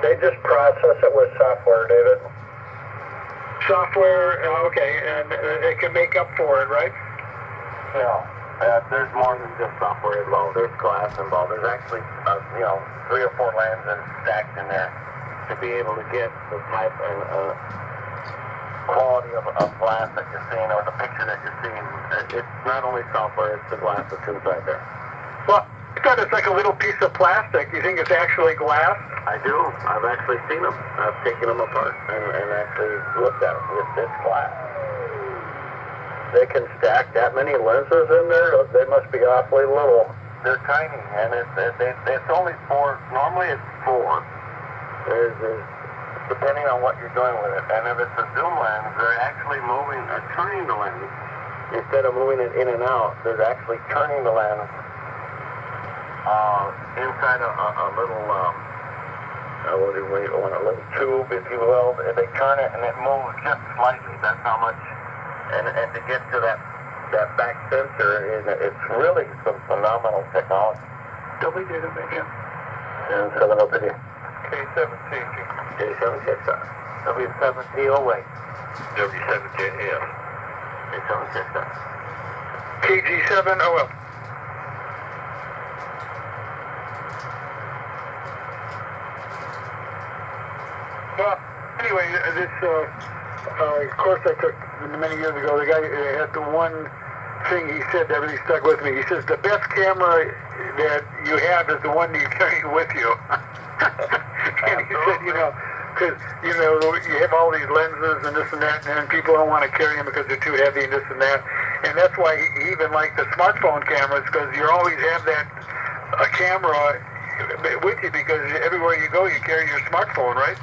They just process it with software, David. Software, okay, and it can make up for it, right? No. There's more than just software involved. There's glass involved. There's actually, 3 or 4 lenses stacked in there to be able to get the type and quality of glass that you're seeing or the picture that you're seeing. It's not only software, it's the glass that's inside there. Well, I thought it's like a little piece of plastic. You think it's actually glass? I do. I've actually seen them. I've taken them apart and actually looked at them. It's glass. They can stack that many lenses in there? They must be awfully little. They're tiny, and it's only 4. Normally it's 4. There's depending on what you're doing with it. And if it's a zoom lens, they're actually moving or turning the lens. Instead of moving it in and out, they're actually turning the lens inside a little, what do we want, a little tube, if you will. They turn it and it moves just slightly. That's how much. And to get to that back sensor, it's really some phenomenal technology. Double data again. And 703. K7CG. K7CXR. W7DOA. W7JF. K7CXR. KG7OL. Well, anyway, this course I took many years ago, the guy had the one thing he said that really stuck with me. He says, the best camera that you have is the one you carry with you. And he said, because, you have all these lenses and this and that, and people don't want to carry them because they're too heavy and this and that. And that's why he even liked the smartphone cameras, because you always have a camera with you, because everywhere you go, you carry your smartphone, right?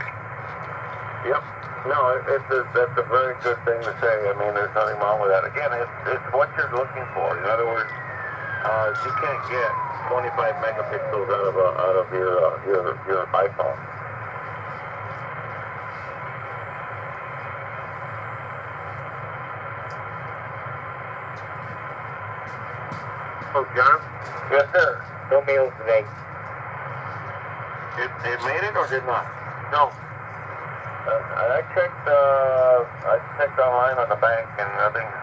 Yep. No, that's a very good thing to say. I mean, there's nothing wrong with that. Again, it's what you're looking for. In other words, you can't get 25 megapixels out of your iPhone. Oh, John? Yes, sir. No meals today. It made it or did not? No. I checked online on the bank and nothing's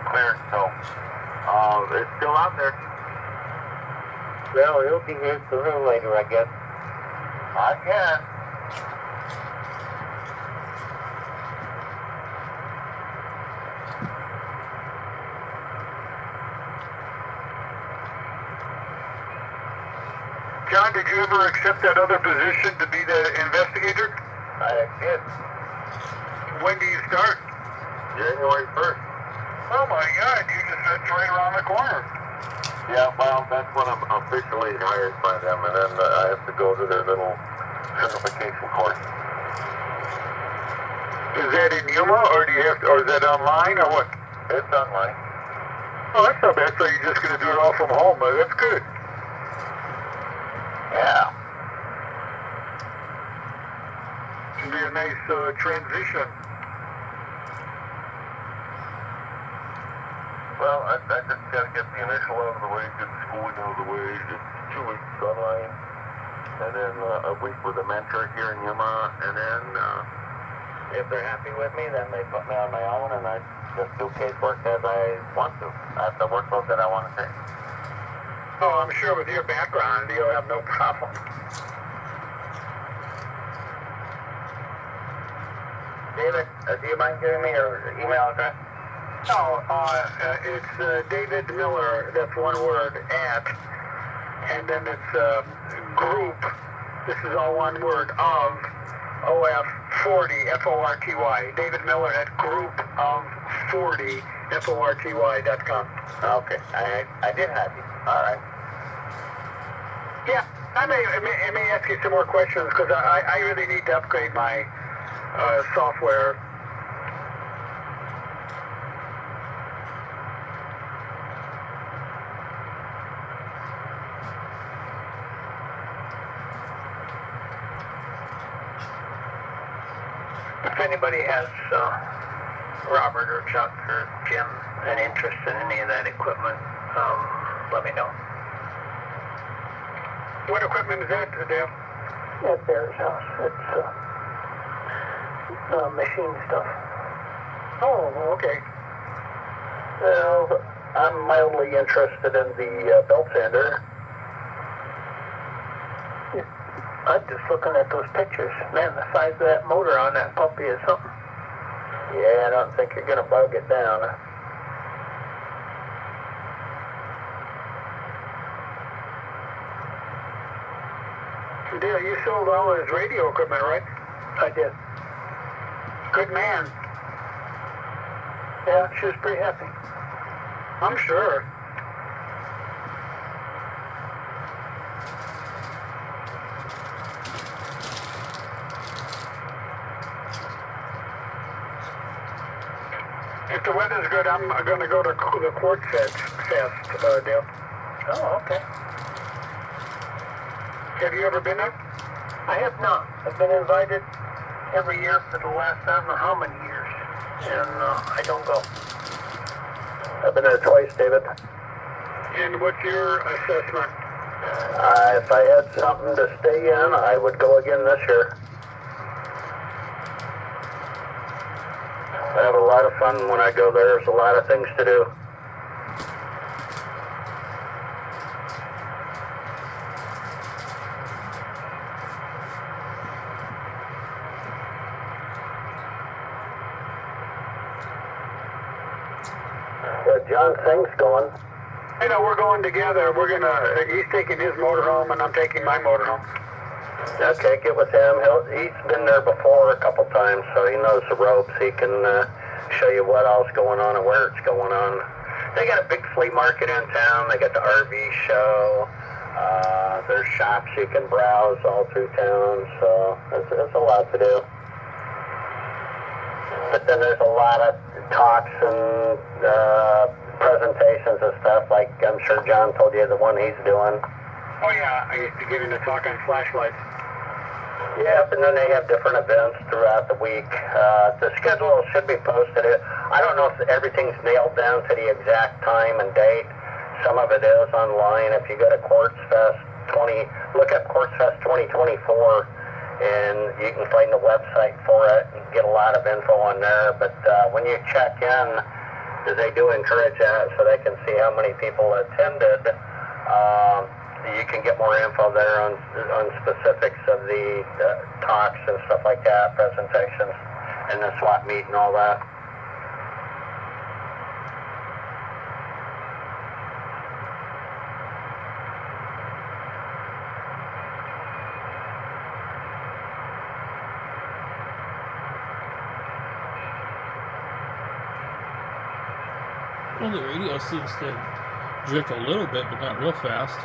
cleared, so it's still out there. Well, he'll be here sooner or later, I guess. I guess. John, did you ever accept that other position to be the investigator? I did. When do you start? January 1st. Oh my God, that's right around the corner. Yeah, well, that's when I'm officially hired by them, and then I have to go to their little certification course. Is that in Yuma, or or is that online, or what? It's online. Oh, that's not bad. So you're just going to do it all from home, but that's good. Yeah. It'll be a nice transition. Well, I just got to get the initial out of the way, get the schooling out of the way. It's 2 weeks online, and then a week with a mentor here in Yuma, and then if they're happy with me, then they put me on my own, and I just do casework as I want to, at the workload that I want to take. Oh, I'm sure with your background, you'll have no problem. David, do you mind giving me your email address? No, it's David Miller, that's one word, and then it's group, this is all one word, of OF40, F-O-R-T-Y, David Miller at group of 40, F-O-R-T-Y.com. Okay, I did have you. All right. Yeah, I may ask you some more questions, because I really need to upgrade my software. If anybody has, Robert or Chuck or Jim, an interest in any of that equipment, let me know. What equipment is that, Dale? at Bear's house. It's machine stuff. Oh, okay. Well, I'm mildly interested in the belt sander. I'm just looking at those pictures. Man, the size of that motor on that puppy is something. Yeah, I don't think you're going to bug it down. Dale, you sold all his radio equipment, right? I did. Good man. Yeah, she was pretty happy. I'm sure. If the weather's good, I'm going to go to the Quartz Fest, Dale. Oh, okay. Have you ever been there? I have not. I've been invited every year for the last I don't know how many years, and I don't go. I've been there twice, David. And what's your assessment? If I had something to stay in, I would go again this year. I have a lot of fun when I go there. There's a lot of things to do. John Singh's going. You know, we're going together. He's taking his motorhome and I'm taking my motorhome. Okay, get with him. He's been there before a couple times, so he knows the ropes. He can show you what all's going on and where it's going on. They got a big flea market in town. They got the RV show. There's shops you can browse all through town, so it's a lot to do. But then there's a lot of talks and presentations and stuff, like I'm sure John told you the one he's doing. Oh yeah, I used to get into talk on flashlights. Yep, and then they have different events throughout the week. The schedule should be posted. I don't know if everything's nailed down to the exact time and date. Some of it is online. If you go to look up Quartz Fest 2024, and you can find the website for it and get a lot of info on there. But when you check in, they do encourage that so they can see how many people attended. You can get more info there on specifics of the talks and stuff like that, presentations, and the swap meet and all that. Well, the radio seems to drift a little bit, but not real fast.